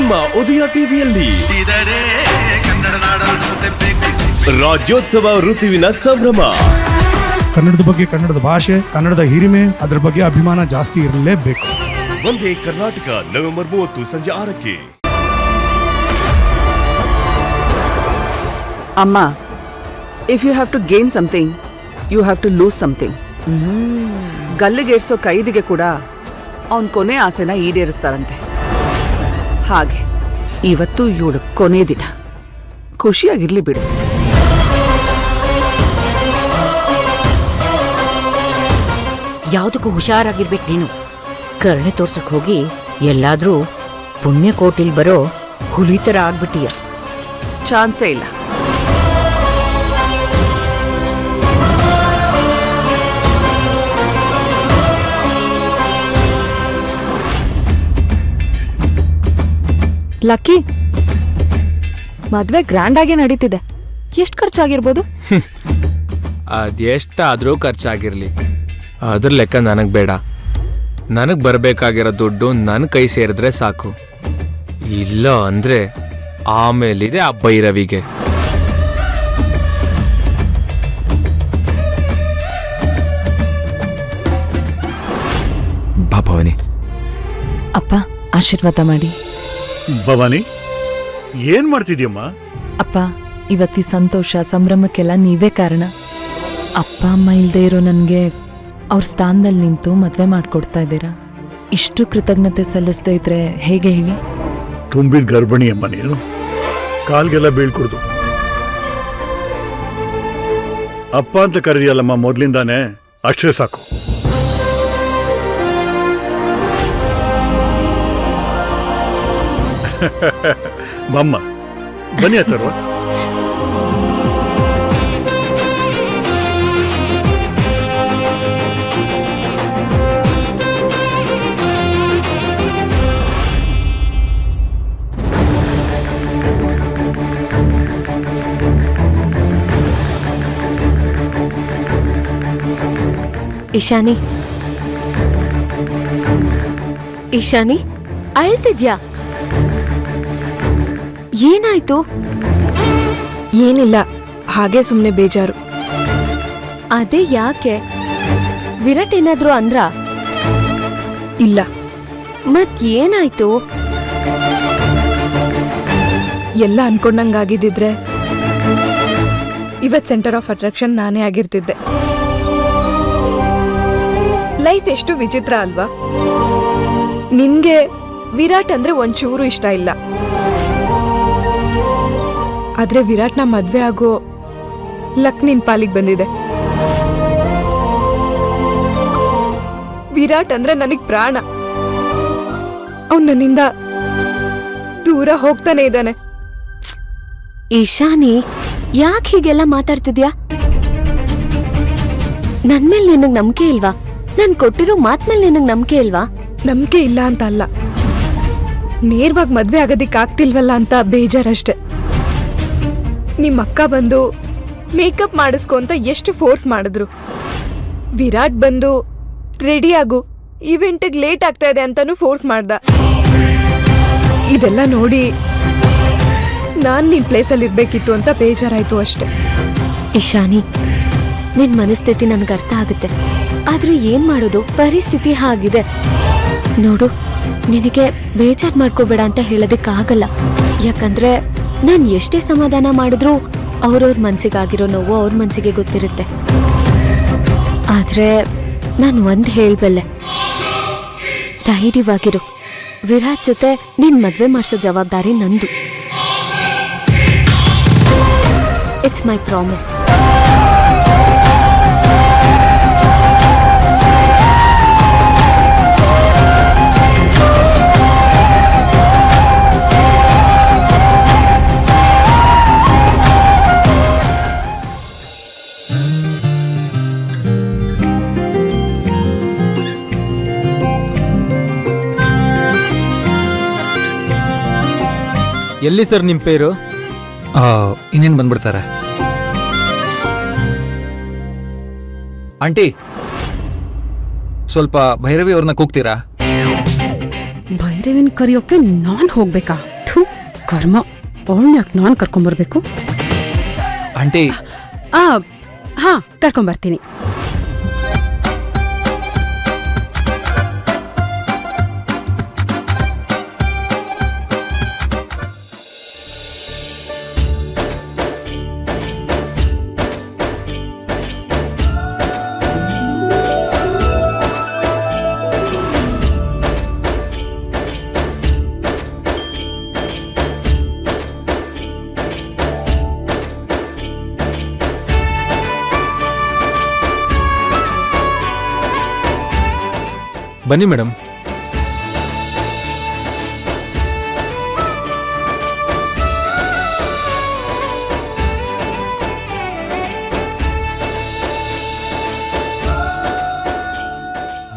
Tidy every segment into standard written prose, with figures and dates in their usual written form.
ನಿಮ್ಮ ಉದಯ ಟಿವಿಯಲ್ಲಿ ರಾಜ್ಯೋತ್ಸವ ಋತುವಿನ ಸಂಭ್ರಮ. ಕನ್ನಡದ ಬಗ್ಗೆ, ಕನ್ನಡದ ಭಾಷೆ, ಕನ್ನಡದ ಹಿರಿಮೆ, ಅದರ ಬಗ್ಗೆ ಅಭಿಮಾನ ಜಾಸ್ತಿ ಇರಲೇಬೇಕು. ಒಂದೇ ಕರ್ನಾಟಕ ನವೆಂಬರ್ 30 ಸಂಜೆ 6ಕ್ಕೆ. ಅಮ್ಮ, if you have to gain something, you have to lose something. ಗಲ್ಲಿಗೇರ್ಸೋ ಕೈದಿಗೆ ಕೂಡ ಅವನ್ ಕೊನೆ ಆಸೆನ ಈಡೇರಿಸ್ತಾರಂತೆ. ಹಾಗೆ ಇವತ್ತು ಇವಳು ಕೊನೆ ದಿನ. ಖುಷಿಯಾಗಿರ್ಲಿ ಬಿಡು. ಯಾವುದಕ್ಕೂ ಹುಷಾರಾಗಿರ್ಬೇಕು ನೀನು. ಕರುಣೆ ತೋರ್ಸಕ್ ಹೋಗಿ ಎಲ್ಲಾದ್ರೂ ಪುಣ್ಯಕೋಟಿಲ್ ಬರೋ ಹುಲಿ ಥರ ಆಗ್ಬಿಟ್ಟಿಯ. ಚಾನ್ಸೇ ಇಲ್ಲ. ಲಕ್ಕಿ, ಮದ್ವೆ ಗ್ರ್ಯಾಂಡ್ ಆಗಿ ನಡೀತಿದೆ. ಎಷ್ಟು ಖರ್ಚಾಗಿರ್ಬೋದು? ಅದೆಷ್ಟಾದ್ರೂ ಖರ್ಚಾಗಿರ್ಲಿ, ಅದ್ರ ಲೆಕ್ಕ ನನಗ್ ಬೇಡ. ನನಗ್ ಬರ್ಬೇಕಾಗಿರೋ ದುಡ್ಡು ನನ್ನ ಕೈ ಸೇರಿದ್ರೆ ಸಾಕು. ಇಲ್ಲ ಅಂದ್ರೆ ಆಮೇಲಿದೆ ಆ ಭೈರವಿಗೆ. ಭವಾನಿ, ಅಪ್ಪ ಆಶೀರ್ವಾದ ಮಾಡಿ. ಭವಾನಿ, ಏನ್ ಮಾಡ್ತಿದ್ಯಮ್ಮ? ಅಪ್ಪ, ಇವತ್ತಿ ಸಂತೋಷ ಸಂಭ್ರಮಕ್ಕೆಲ್ಲ ನೀವೇ ಕಾರಣ. ಅಪ್ಪ ಅಮ್ಮ ಇಲ್ದೇ ಇರೋ ನನಗೆ ಅವ್ರ ಸ್ಥಾನದಲ್ಲಿ ನಿಂತು ಮದ್ವೆ ಮಾಡ್ಕೊಡ್ತಾ ಇದ್ದೀರಾ. ಇಷ್ಟು ಕೃತಜ್ಞತೆ ಸಲ್ಲಿಸದೇ ಇದ್ರೆ ಹೇಗೆ ಹೇಳಿ? ತುಂಬಿದ ಗರ್ಭಿಣಿ ಅಮ್ಮ ನೀನು. ಕಾಲ್ಗೆಲ್ಲ ಬೀಳ್ಕೊಡ್ದು. ಅಪ್ಪ ಅಂತ ಕರೀಯಲ್ಲಮ್ಮ ಮೊದ್ಲಿಂದಾನೆ, ಅಷ್ಟೇ ಸಾಕು. ಮಮ್ಮ ಬನ್ನಿ ಅಥರ್ವ. ಇಶಾನಿ, ಇಶಾನಿ, ಅಳ್ತಿದ್ಯಾ? ಏನಾಯ್ತು? ಏನಿಲ್ಲ, ಹಾಗೆ ಸುಮ್ಮನೆ ಬೇಜಾರು. ಅದೇ ಯಾಕೆ? ವಿರಾಟ್ ಏನಾದ್ರು ಅಂದ್ರ? ಇಲ್ಲ. ಮತ್ ಏನಾಯ್ತು? ಎಲ್ಲ ಅನ್ಕೊಂಡಂಗಾಗಿದ್ದಿದ್ರೆ ಇವತ್ ಸೆಂಟರ್ ಆಫ್ ಅಟ್ರಾಕ್ಷನ್ ನಾನೇ ಆಗಿರ್ತಿದ್ದೆ. ಲೈಫ್ ಎಷ್ಟು ವಿಚಿತ್ರ ಅಲ್ವಾ? ನಿನ್ಗೆ ವಿರಾಟ್ ಅಂದ್ರೆ ಒಂಚೂರು ಇಷ್ಟ ಇಲ್ಲ, ಆದ್ರೆ ವಿರಾಟ್ನ ಮದ್ವೆ ಆಗೋ ಲಕ್ ನಿನ್ ಪಾಲಿಗೆ ಬಂದಿದೆ. ವಿರಾಟ್ ಅಂದ್ರೆ ನನಗ್ ಪ್ರಾಣ. ಅವ್ನು ನನ್ನಿಂದ ದೂರ ಹೋಗ್ತಾನೆ ಇದ್ದಾನೆ. ಇಶಾನಿ, ಯಾಕೆ ಹೀಗೆಲ್ಲ ಮಾತಾಡ್ತಿದ್ಯಾ? ನನ್ಮೇಲೆ ನಿನಗ್ ನಂಬಿಕೆ ಇಲ್ವಾ? ನಾನ್ ಕೊಟ್ಟಿರೋ ಮಾತ್ಮೇಲೆ ನಿನಗ್ ನಂಬಿಕೆ ಇಲ್ವಾ? ನಂಬಿಕೆ ಇಲ್ಲ ಅಂತ ಅಲ್ಲ, ನೇರವಾಗಿ ಮದ್ವೆ ಆಗೋದಿಕ್ ಆಗ್ತಿಲ್ವಲ್ಲ ಅಂತ ಬೇಜಾರಷ್ಟೆ. ನಿಮ್ಮ ಅಕ್ಕ ಬಂದು ಮೇಕಪ್ ಮಾಡಿಸ್ಕೊ ಅಂತ ಎಷ್ಟು ಫೋರ್ಸ್ ಮಾಡಿದ್ರು. ವಿರಾಟ್ ಬಂದು ರೆಡಿ ಆಗು, ಇವೆಂಟಿಗೆ ಲೇಟ್ ಆಗ್ತಾ ಇದೆ ಅಂತಾನು ಫೋರ್ಸ್ ಮಾಡ್ದ. ಇದೆಲ್ಲ ನೋಡಿ ನಾನ್ ನಿನ್ ಪ್ಲೇಸಲ್ಲಿ ಇರ್ಬೇಕಿತ್ತು ಅಂತ ಬೇಜಾರಾಯ್ತು ಅಷ್ಟೆ. ಇಶಾನಿ, ನಿನ್ ಮನಸ್ಥಿತಿ ನನ್ಗೆ ಅರ್ಥ ಆಗುತ್ತೆ, ಆದ್ರೆ ಏನ್ ಮಾಡೋದು? ಪರಿಸ್ಥಿತಿ ಹಾಗಿದೆ ನೋಡು. ನಿನಗೆ ಬೇಜಾರ್ ಮಾಡ್ಕೋಬೇಡ ಅಂತ ಹೇಳೋದಕ್ಕಾಗಲ್ಲ. ಯಾಕಂದ್ರೆ ನಾನ್ ಎಷ್ಟೇ ಸಮಾಧಾನ ಮಾಡಿದ್ರು ಅವ್ರವ್ರ ಮನ್ಸಿಗಾಗಿರೋ ನೋವು ಅವ್ರ ಮನ್ಸಿಗೆ ಗೊತ್ತಿರುತ್ತೆ. ಆದ್ರೆ ನಾನು ಒಂದ್ ಹೇಳ್ಬಲ್ಲೆ, ಧೈರ್ಯವಾಗಿರು. ವಿರಾಟ್ ಜೊತೆ ನಿನ್ ಮದ್ವೆ ಮಾಡ್ಸೋ ಜವಾಬ್ದಾರಿ ನಂದು. It's my promise. ಎಲ್ಲಿ ಸರ್ ನಿಮ್ಮ ಪೇರು? ಇನ್ನೇನು ಬಂದ್ಬಿಡ್ತಾರೆ. ಆಂಟಿ, ಸ್ವಲ್ಪ ಭೈರವಿ ಅವ್ರನ್ನ ಕೂಗ್ತೀರಾ? ಭೈರವಿನ ಕರೆಯೋಕೆ ನಾನ್ ಹೋಗ್ಬೇಕಾ? ಕರ್ಮ ಅವಳನ್ನ ಯಾಕೆ ನಾನು ಕರ್ಕೊಂಬರ್ಬೇಕು? ಆಂಟಿ ಹಾ ಕರ್ಕೊಂಬರ್ತೀನಿ. ಬನ್ನಿ ಮೇಡಮ್.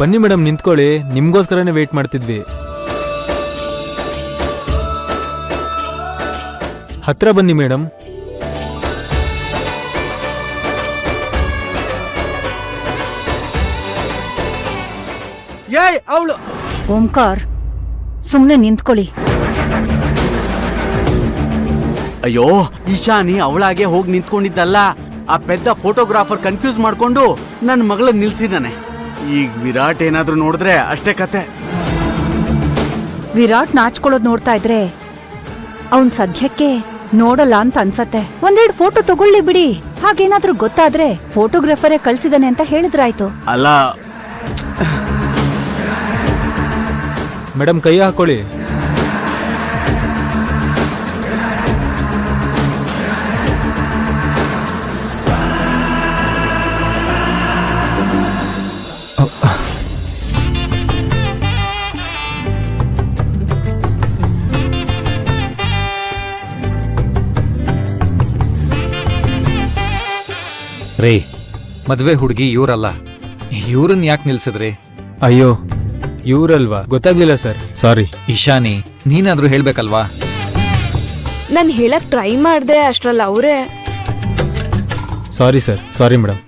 ಬನ್ನಿ ಮೇಡಮ್, ನಿಂತ್ಕೊಳ್ಳಿ. ನಿಮ್ಗೋಸ್ಕರನೇ ವೇಟ್ ಮಾಡ್ತಿದ್ವಿ. ಹತ್ರ ಬನ್ನಿ ಮೇಡಮ್. ಅವಳು ಓಂಕಾರ್, ಸುಮ್ನೆ ನಿಂತ್ಕೊಳ್ಳಿ. ಅಯ್ಯೋ, ಈಶಾನಿ ಅವಳಾಗೆ ಹೋಗಿ ನಿಂತ್ಕೊಂಡಿದ್ದಲ್ಲ. ಆ ಪೆದ್ದ ಫೋಟೋಗ್ರಾಫರ್ ಕನ್ಫ್ಯೂಸ್ ಮಾಡ್ಕೊಂಡು ನನ್ನ ಮಗಳನ್ನ ನಿಲ್ಸಿದ್ದಾನೆ. ಈಗ ವಿರಾಟ್ ಏನಾದ್ರೂ ನೋಡಿದ್ರೆ ಅಷ್ಟೇ ಕತೆ. ವಿರಾಟ್ ನಾಚ್ಕೊಳ್ಳೋದ್ ನೋಡ್ತಾ ಇದ್ರೆ ಅವನ್ ಸದ್ಯಕ್ಕೆ ನೋಡಲ್ಲ ಅಂತ ಅನ್ಸತ್ತೆ. ಒಂದೆರಡು ಫೋಟೋ ತಗೊಳ್ಳಿ ಬಿಡಿ. ಹಾಗೇನಾದ್ರೂ ಗೊತ್ತಾದ್ರೆ ಫೋಟೋಗ್ರಾಫರೇ ಕಳ್ಸಿದಾನೆ ಅಂತ ಹೇಳಿದ್ರಾಯ್ತು. ಅಲ್ಲ ಮೇಡಮ್, ಕೈ ಹಾಕೊಳ್ಳಿ. ರೇ, ಮದ್ವೆ ಹುಡುಗಿ ಇವ್ರಲ್ಲ, ಇವ್ರನ್ನ ಯಾಕೆ ನಿಲ್ಸಿದ್ರಿ? ಅಯ್ಯೋ, ಇವರಲ್ವಾ? ಗೊತ್ತಾಗ್ಲಿಲ್ಲ ಸರ್, ಸಾರಿ. ಇಶಾನಿ, ನೀನಾದ್ರೂ ಹೇಳ್ಬೇಕಲ್ವಾ? ನಾನು ಹೇಳಕ್ ಟ್ರೈ ಮಾಡ್ದೆ, ಅಷ್ಟ್ರಲ್ಲ ಅವರೇ. Sorry sir, sorry madam.